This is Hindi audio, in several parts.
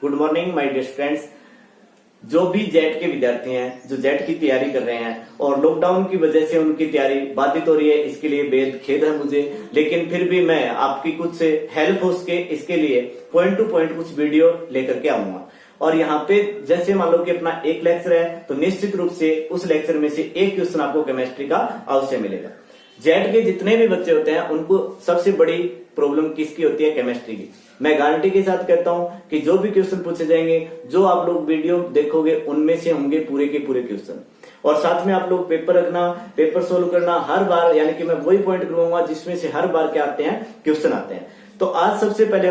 Good morning my dear friends. जो भी जेट के विद्यार्थी हैं, जो जेट की तैयारी कर रहे हैं और लॉकडाउन की वजह से उनकी तैयारी बाधित हो रही है, इसके लिए बेहद खेद है मुझे। लेकिन फिर भी मैं आपकी कुछ हेल्प हो सके इसके लिए पॉइंट टू पॉइंट कुछ वीडियो लेकर के आऊंगा। और यहाँ पे जैसे मान लो कि अपना एक लेक्चर है तो निश्चित रूप से उस लेक्चर में से एक क्वेश्चन आपको केमिस्ट्री का अवश्य मिलेगा। जेट के जितने भी बच्चे होते हैं उनको सबसे बड़ी प्रॉब्लम किसकी होती है? केमिस्ट्री की। मैं गारंटी के साथ कहता हूं कि जो भी क्वेश्चन पूछे जाएंगे, जो आप लोग वीडियो देखोगे, उनमें से होंगे पूरे के पूरे क्वेश्चन। और साथ में आप लोग पेपर रखना, पेपर सोल्व करना हर बार, यानी कि मैं वही पॉइंट करवाऊंगा जिसमें से हर बार क्या आते हैं? क्वेश्चन आते हैं। तो आज सबसे पहले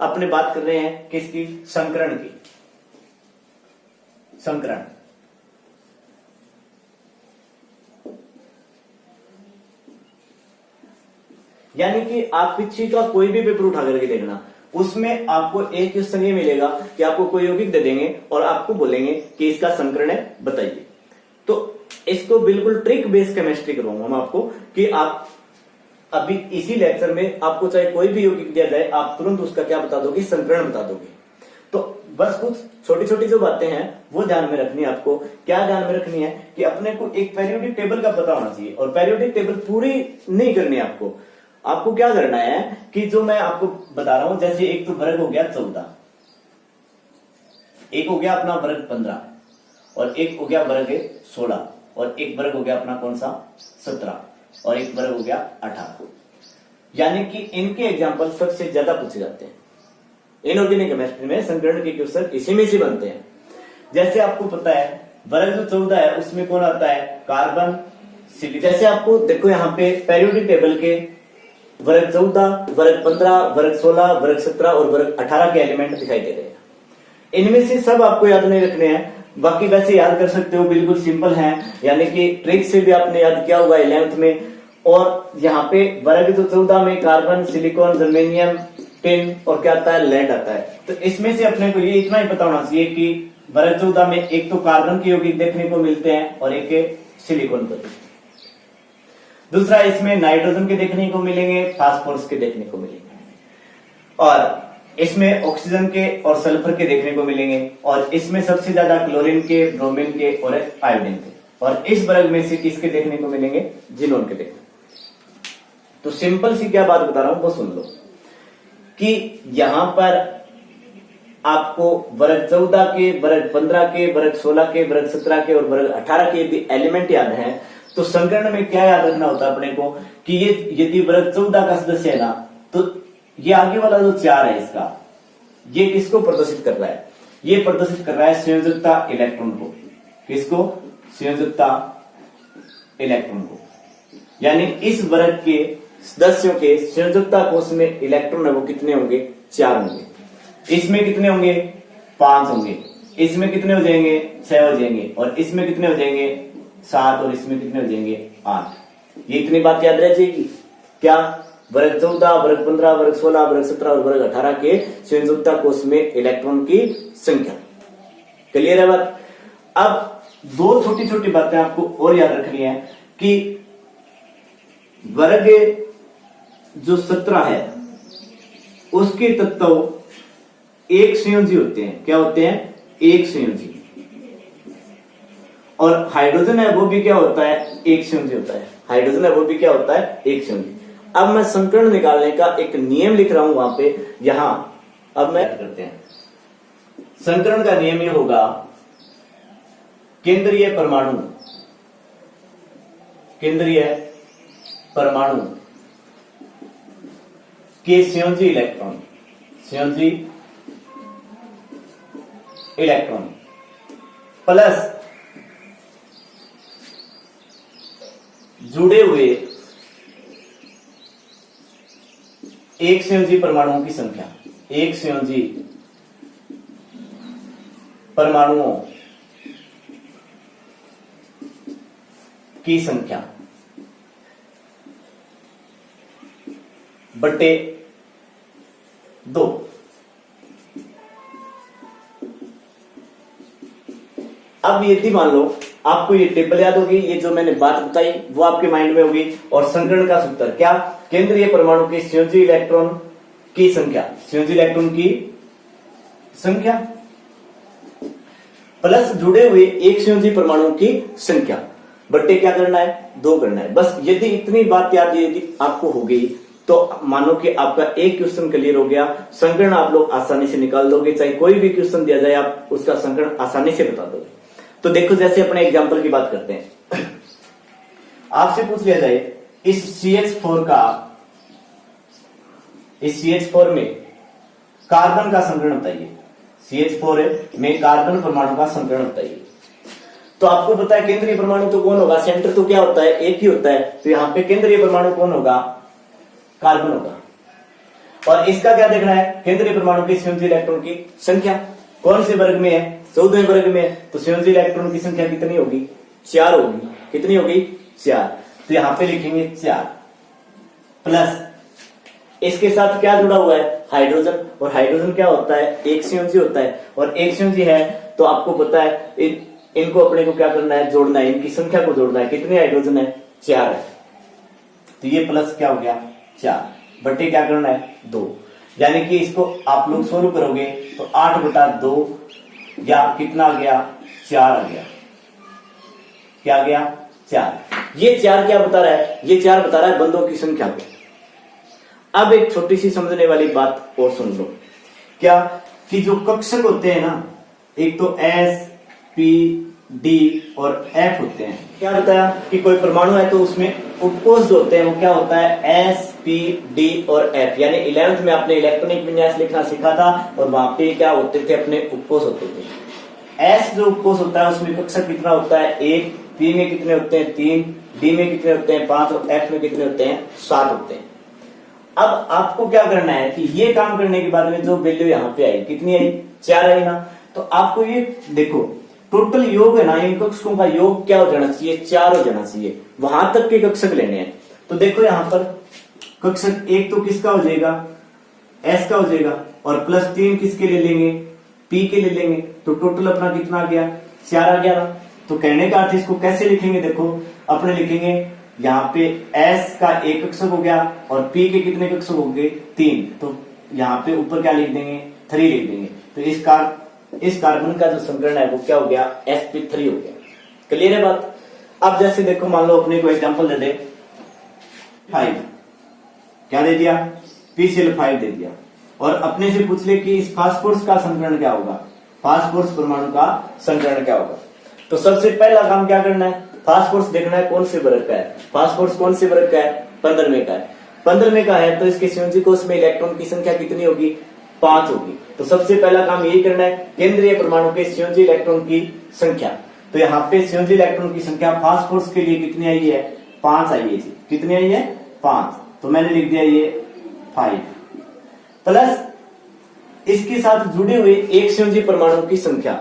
अपने बात कर रहे हैं किसकी? संकरण की। संकरण यानी कि आप पीछे का कोई भी पेपर उठा करके देखना, उसमें आपको एक क्वेश्चन ये मिलेगा कि आपको कोई यौगिक दे देंगे और आपको बोलेंगे कि इसका संकरण है, बताइए। तो इसको बिल्कुल ट्रिक बेस्ड केमिस्ट्री करवाऊंगा मैं आपको कि आप अभी इसी लेक्चर में आपको चाहे कोई भी यौगिक दिया जाए, आप तुरंत उसका क्या बता दोगे? संकरण बता दोगे। तो बस कुछ छोटी छोटी जो बातें हैं वो ध्यान में रखनी है आपको। क्या ध्यान में रखनी है कि अपने को एक पेरियोडिक टेबल का पता होना चाहिए, और पेरियोडिक टेबल पूरी नहीं करनी है आपको। आपको क्या करना है कि जो मैं आपको बता रहा हूं, जैसे एक तो वर्ग हो गया 14, एक हो गया अपना वर्ग 15, और एक हो गया वर्ग 16, और एक वर्ग हो गया अपना कौन सा? 17, और एक वर्ग हो गया 18। यानी कि इनके एग्जाम्पल सबसे ज्यादा पूछे जाते हैं इनऑर्गेनिक केमिस्ट्री में। संकरण के क्वेश्चन इसी में से बनते हैं। जैसे आपको पता है वर्ग जो 14 है उसमें कौन आता है? Carbon, silicon. जैसे आपको देखो यहाँ पे पेरियोडिक टेबल के वर्ग 14, वर्ग 15, वर्ग 16, वर्ग 17 और वर्ग 18 के एलिमेंट दिखाई दे रहे हैं। इनमें से सब आपको याद नहीं रखने हैं, बाकी वैसे याद कर सकते हो, बिल्कुल सिंपल है। यानी कि ट्रिक से भी आपने याद किया होगा 11th में। और यहाँ पे वर्ग जो 14 में कार्बन, सिलिकॉन, जर्मेनियम, टिन और क्या आता है? लेड आता है। तो इसमें से अपने को ये इतना ही पता होना चाहिए कि वर्ग 14 में एक तो कार्बन के यौगिक देखने को मिलते हैं और एक सिलिकॉन के। दूसरा, इसमें नाइट्रोजन के देखने को मिलेंगे, फास्फोरस के देखने को मिलेंगे, और इसमें ऑक्सीजन के और सल्फर के देखने को मिलेंगे, और इसमें सबसे ज्यादा क्लोरीन के, ब्रोमीन के और आयोडीन के। और इस वर्ग में से किसके देखने को मिलेंगे? जिनोन के देखने। तो सिंपल सी क्या बात बता रहा हूं वो सुन लो कि यहां पर आपको वर्ग 14 के, वर्ग 15 के, वर्ग 16 के, वर्ग 17 के और वर्ग 18 के यदि एलिमेंट याद है तो संकरण में क्या याद रखना होता है अपने को कि ये यदि वर्ग 14 का सदस्य है ना, तो ये आगे वाला जो 4 है इसका, ये किसको प्रदर्शित कर रहा है? ये प्रदर्शित कर रहा है संयोजकता इलेक्ट्रॉन को। किसको? संयोजकता इलेक्ट्रॉन को। यानी इस वर्ग के सदस्यों के संयोजकता कोष में इलेक्ट्रॉन है वो कितने होंगे? 4 होंगे। इसमें कितने होंगे? 5 होंगे। इसमें कितने हो जाएंगे? 6 हो जाएंगे। और इसमें कितने हो जाएंगे? 7। और इसमें कितने हो जाएंगे? 8। ये इतनी बात याद रह जाएगी। क्या? वर्ग 14, वर्ग 15, वर्ग 16, वर्ग 17 और वर्ग 18 के संयोजकता कोष में इलेक्ट्रॉन की संख्या। क्लियर है बात? अब दो छोटी छोटी बातें आपको और याद रखनी है कि वर्ग जो 17 है उसके तत्व एक संयोजी होते हैं। क्या होते हैं? एक संयोजी। और हाइड्रोजन है वो भी क्या होता है? एक संयोजी होता है। हाइड्रोजन है वो भी क्या होता है? एक संयोजी। अब मैं संकरण निकालने का एक नियम लिख रहा हूं वहां पे, यहां अब मैं करते हैं। संकरण का नियम ये होगा, केंद्रीय परमाणु, केंद्रीय परमाणु के संयोजी इलेक्ट्रॉन, संयोजी इलेक्ट्रॉन प्लस जुड़े हुए एक संयोजी परमाणुओं की संख्या, एक संयोजी परमाणुओं की संख्या बटे 2। अब यदि मान लो आपको ये टेबल याद होगी, ये जो मैंने बात बताई वो आपके माइंड में होगी, और संकरण का सूत्र क्या? केंद्रीय परमाणु के संयोजी इलेक्ट्रॉन की संख्या, संयोजी इलेक्ट्रॉन की संख्या प्लस जुड़े हुए एक संयोजी परमाणुओं की संख्या बट्टे क्या करना है, 2 करना है। बस यदि इतनी बात याद यदि आपको हो गई तो मानो कि आपका एक क्वेश्चन क्लियर हो गया। संकर्ण आप लोग आसानी से निकाल दोगे, चाहे कोई भी क्वेश्चन दिया जाए आप उसका संकर्ण आसानी से बता दोगे। तो देखो जैसे अपने एग्जांपल की बात करते हैं, आपसे पूछ लिया जाए इस CH4 में कार्बन का संकर्ण बताइए, CH4 में कार्बन परमाणु का संकर्ण बताइए। तो आपको पता है केंद्रीय परमाणु तो कौन होगा, सेंटर तो क्या होता है, एक ही होता है। तो यहाँ पे केंद्रीय परमाणु कौन होगा, कार्बन होगा। और इसका क्या देखना है, केंद्रीय परमाणु की संयोजी इलेक्ट्रॉन की संख्या कौन से वर्ग में है, 14वें वर्ग में है। तो संयोजी इलेक्ट्रॉन की संख्या कितनी होगी, 4 होगी। कितनी होगी, 4। तो यहाँ पे लिखेंगे 4 प्लस इसके साथ क्या जुड़ा हुआ है, हाइड्रोजन। और हाइड्रोजन क्या होता है, एक संयोजी होता है। और एक संयोजी है तो आपको पता है इनको अपने को क्या करना है, जोड़ना है, इनकी संख्या को जोड़ना है। कितने हाइड्रोजन है, 4 है। तो ये प्लस क्या हो गया, 4 बटे क्या करना है, 2। यानी कि इसको आप लोग सोल्व करोगे तो 8/2 या कितना आ गया, 4 आ गया। क्या आ गया, 4। ये 4 क्या बता रहा है, ये 4 बता रहा है बंधों की संख्या को। अब एक छोटी सी समझने वाली बात और सुन लो, क्या कि जो कक्षक होते हैं ना, एक तो S, P, D और F होते हैं। क्या बताया कि कोई परमाणु है तो उसमें उपकोष जो होते हैं वो क्या होता है, S, P, D और F। यानी 11th में आपने इलेक्ट्रॉनिक विन्यास लिखना सीखा था और वहां पे क्या होते थे, अपने उपकोष होते थे। S जो उपकोष होता है उसमें कक्षक कितना होता है, 1, P में कितने होते हैं, 3, D में कितने होते हैं, 5 और F में कितने होते हैं, 7 होते हैं। अब आपको क्या करना है कि ये काम करने के बाद में जो वैल्यू यहाँ पे आई, कितनी आई, 4 आई ना। तो आपको ये देखो टोटल योग है ना, इन कक्षकों का योग क्या हो जाना चाहिए, 4 हो जाना चाहिए। वहां तक के कक्षक लेने हैं। तो देखो यहाँ पर कक्षक 1 तो किसका हो जाएगा, S का हो जाएगा। और +3 किसके ले लेंगे, P के ले लेंगे। तो टोटल अपना कितना आ गया, 4 आ गया ना। तो कहने का अर्थ इसको कैसे लिखेंगे, देखो अपने लिखेंगे यहाँ पे S का एक कक्षक हो गया और P के कितने कक्षक हो गए, 3। तो यहाँ पे ऊपर क्या लिख देंगे, 3 लिख देंगे। तो इस कार्बन का जो संकर्ण है वो क्या हो गया, sp3 हो गया। क्लियर है बात। अब जैसे देखो मान लो अपने को एग्जांपल दे दे 5, क्या दे दिया, PCl5 दे दिया। और अपने से पूछ ले कि इस फास्फोरस का संकर्ण क्या होगा, फास्फोरस परमाणु का संकर्ण क्या होगा। तो सबसे पहला काम क्या करना है, फास्फोरस देखना है कौन से वर्ग का है। फास्फोरस कौन से वर्ग का है, 15वें का है। 15वें का है तो इसके संयोजी कोष में इलेक्ट्रॉन की संख्या कितनी होगी, 5 होगी। तो सबसे पहला काम यही करना है, केंद्रीय परमाणु के संयोजी इलेक्ट्रॉन की संख्या। तो यहाँ पे संयोजी इलेक्ट्रॉन की संख्या फास्फोरस के लिए कितनी आई है, 5 आई है जी। कितनी आई है, 5। तो मैंने लिख दिया ये 5 प्लस इसके साथ जुड़े हुए एक संयोजी परमाणु की संख्या।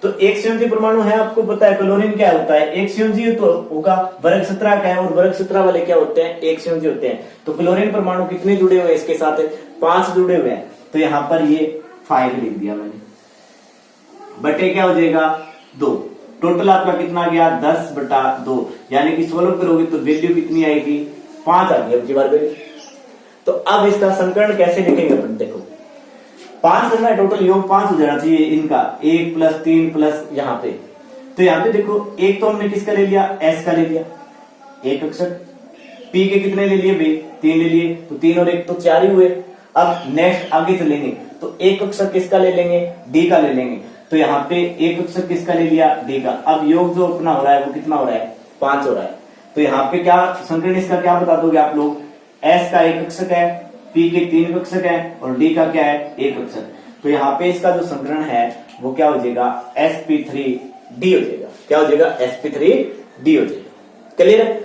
तो एक संयोजी परमाणु है, आपको पता है क्लोरीन क्या होता है, एक संयोजी तो होगा, वर्ग 17 का है। और वर्ग 17 वाले क्या होते हैं, एक संयोजी होते हैं। तो क्लोरीन परमाणु कितने जुड़े हुए हैं इसके साथ, 5 जुड़े हुए हैं। तो यहां पर ये 5 लिख दिया मैंने, बटे क्या हो जाएगा, 2। टोटल आपका कितना गया, 10/2। यानी कि सोल्व करोगे तो वैल्यू कितनी आएगी, 5 आ गई अब की बार वैल्यू। तो अब इसका संकर्ण कैसे लिखेंगे अपन, देखो 5 करना है, टोटल योग 5 हो जाना चाहिए इनका, 1 + 3 प्लस यहाँ पे। तो यहाँ पे देखो एक तो हमने किसका ले लिया, S का ले लिया, एक कक्षक। P के कितने ले लिए भाई, 3 ले लिए। तो 3 और 1 तो 4 ही हुए। अब नेक्स्ट आगे चलेंगे तो एक कक्षक किसका ले लेंगे, D का ले लेंगे। तो यहाँ पे एक कक्षक किसका ले लिया, D का। अब योग जो अपना हो रहा है वो कितना हो रहा है, 5 हो रहा है। तो यहाँ पे क्या संकर्ण इसका क्या बता दोगे आप लोग, S का एक कक्षक है, P के 3 कक्षक है और D का क्या है, एक कक्षक। तो यहाँ पे इसका जो संकरण है वो क्या हो जाएगा, sp3d हो जाएगा। क्या हो जाएगा, sp3d हो जाएगा। क्लियर है।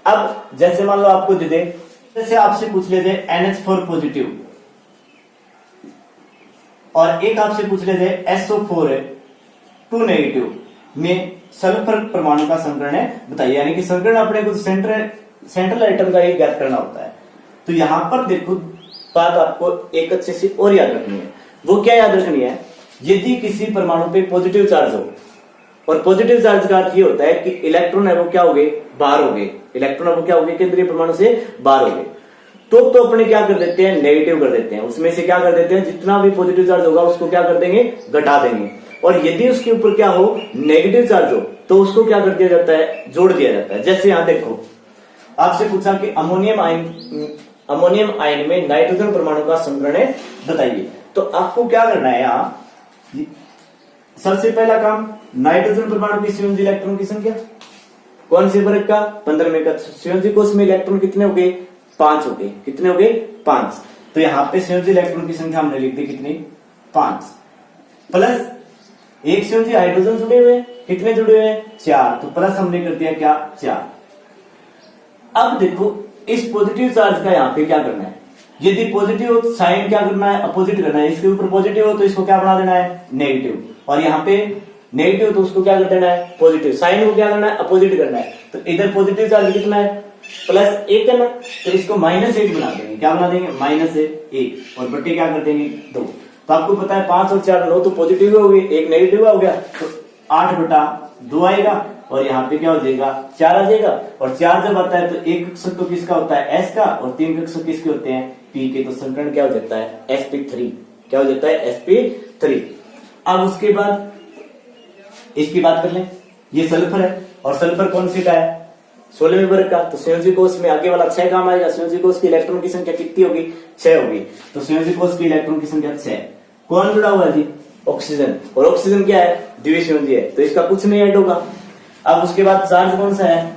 अब जैसे मान लो आपको दे दे, जैसे आपसे पूछ ले जाए NH4 पॉजिटिव और एक आपसे पूछ ले जाए SO4 2 नेगेटिव में सल्फर परमाणु का संकरण है बताइए। यानी कि संकरण अपने को सेंट्रल एटम का एक ज्ञात करना होता है। तो यहां पर देखो बात आपको एक अच्छे से और याद रखनी है। वो क्या याद रखनी है, यदि किसी परमाणु पे पॉजिटिव चार्ज हो, और पॉजिटिव चार्ज का अर्थ ये होता है कि इलेक्ट्रॉन है वो क्या हो गए, बाहर हो गए। इलेक्ट्रॉन है वो क्या हो गए, केंद्रीय परमाणु से बाहर हो गए। तो अपने क्या कर देते हैं, नेगेटिव कर देते हैं। उसमें से क्या कर देते हैं, जितना भी पॉजिटिव चार्ज होगा उसको क्या कर देंगे, घटा देंगे। और यदि उसके ऊपर क्या हो, नेगेटिव चार्ज हो, तो उसको क्या कर दिया जाता है, जोड़ दिया जाता है। जैसे यहां देखो, आपसे पूछा कि अमोनियम आयन में नाइट्रोजन परमाणु का संकरण बताइए। तो आपको क्या करना है, यहां सबसे पहला काम, नाइट्रोजन परमाणु की संयोजी इलेक्ट्रॉन की संख्या कौन से वर्ग का, 15वें का। संयोजी कोष में इलेक्ट्रॉन कितने हो गए, 5 हो गए। कितने हो गए, 5। तो यहाँ पे संयोजी इलेक्ट्रॉन की संख्या हमने लिख दी कितनी, 5 प्लस एक संयोजी हाइड्रोजन जुड़े हुए, कितने जुड़े हुए, 4। तो प्लस हमने कर दिया क्या, 4। अब देखो इस पॉजिटिव चार्ज का यहाँ पे क्या करना है, यदि पॉजिटिव हो तो साइन क्या करना है, अपोजिट करना है। इसके ऊपर पॉजिटिव हो तो इसको क्या बना देना है, नेगेटिव। और यहाँ पे नेगेटिव तो उसको क्या कर देना है, पॉजिटिव। साइन को क्या करना है, अपोजिट करना है। तो इधर पॉजिटिव चार्ज कितना है, +1 है ना, तो इसको -1 बना देंगे। क्या बना देंगे, -1 और बट्टे क्या कर देंगे, 2। तो आपको पता है 5 और 4 9 तो पॉजिटिव हो गए, 1 नेगेटिव हो गया, तो 8/2 आएगा। और यहाँ पे क्या हो जाएगा, 4 आ जाएगा। और 4 जब आता है तो एक कक्षक तो किसका होता है, S का, और 3 कक्षक किसके होते हैं, P के। तो संकरण क्या हो जाता है, sp3। क्या हो जाता है, sp3। अब उसके बाद इसकी बात कर लें, ये सल्फर है, और सल्फर कौन सी का है, 16वें वर्ग का। तो संयोजी कोष में आगे वाला 6 काम आएगा। संयोजी कोष की इलेक्ट्रॉन की संख्या कितनी होगी, 6 होगी। तो संयोजी कोष की इलेक्ट्रॉन की संख्या 6। कौन जुड़ा हुआ है जी, ऑक्सीजन। और ऑक्सीजन क्या है, द्विसंयोजी है, तो इसका कुछ नहीं ऐड होगा। अब उसके बाद चार्ज कौन सा है,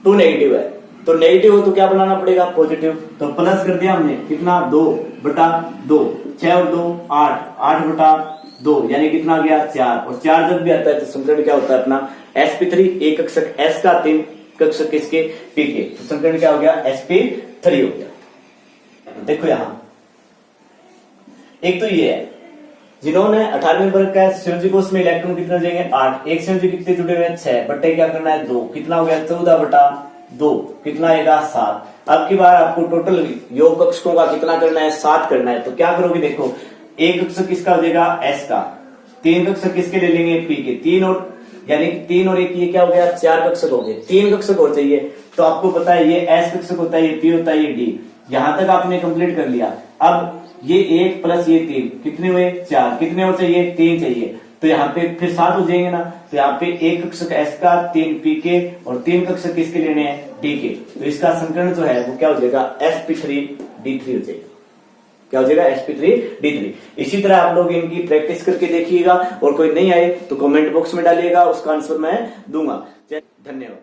2 नेगेटिव है। तो नेगेटिव हो तो क्या बनाना पड़ेगा, पॉजिटिव। तो प्लस कर दिया हमने, कितना, 2/2। 6 और 2 8, 8/2 यानी कितना आ गया, 4। और 4 जब भी आता है तो संकरण क्या होता है अपना, sp3। एक कक्षक S का, 3 कक्षक किसके, P के। तो संकरण क्या हो गया, sp3 हो गया। देखो यहां एक तो ये है, जिन्होंने 18वें वर्ग का संयोजी कोष में इलेक्ट्रॉन कितने जाएंगे, 8। एक संयोजी कितने जुड़े हुए हैं, 6 बट्टे क्या करना है, 2। कितना हो गया, 14/2। कितना आएगा, 7। अब की बार आपको टोटल योग कक्षकों का कितना करना है, 7 करना है। तो क्या करोगे, देखो एक कक्षक किसका हो जाएगा, S का। 3 कक्षक किसके ले लेंगे, P के। 3 और यानी 3 और 1 ये क्या हो गया, 4 कक्षक हो गए। 3 कक्षक और चाहिए। तो आपको पता है ये S कक्षक होता है, ये P होता है, ये D। यहां तक आपने कंप्लीट कर लिया। अब ये 1 प्लस ये 3 कितने हुए, 4। कितने और चाहिए, 3 चाहिए। तो यहाँ पे फिर 7 हो जाएंगे ना। तो यहाँ पे एक कक्षक S का, 3 P के, और 3 कक्षक किसके लेने हैं, D के। तो इसका संकरण जो है वो क्या हो जाएगा, sp3d3 हो जाएगा। क्या हो जाएगा, sp3d3। इसी तरह आप लोग इनकी प्रैक्टिस करके देखिएगा, और कोई नहीं आए तो कमेंट बॉक्स में डालिएगा, उसका आंसर मैं दूंगा। धन्यवाद।